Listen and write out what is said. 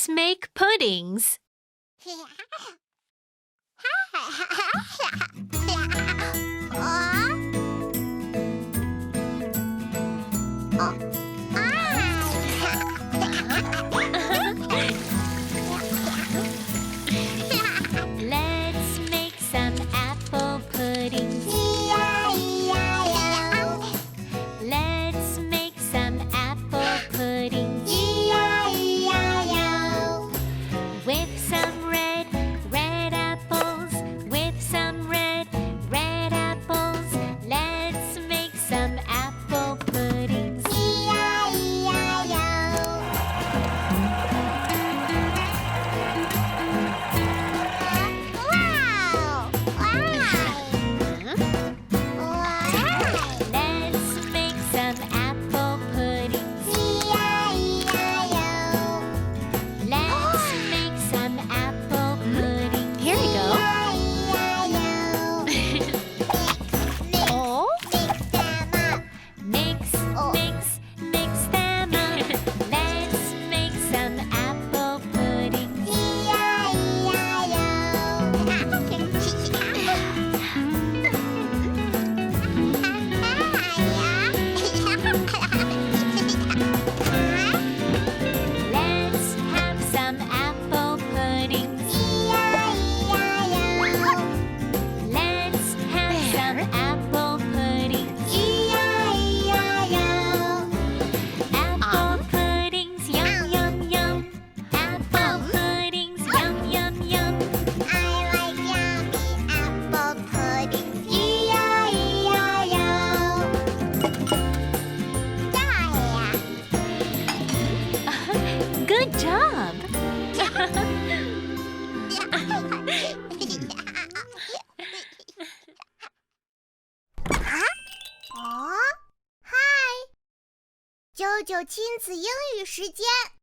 Let's make puddings. Let's make some apple puddings. Let's make some apple puddings. With some red apples. With some red apples. Let's make some apple puddings. Let's make some apple puddings. Let's make some apple puddings. Here we go. Oh? Mix them up. Mix them up. Let's make some apple puddings. Let's have some apple puddings. Let's have some apple puddings. Apple puddings, yum, yum, yum. Apple puddings, yum, yum, yum. Good job!嗨，Jojo 亲子英语时间。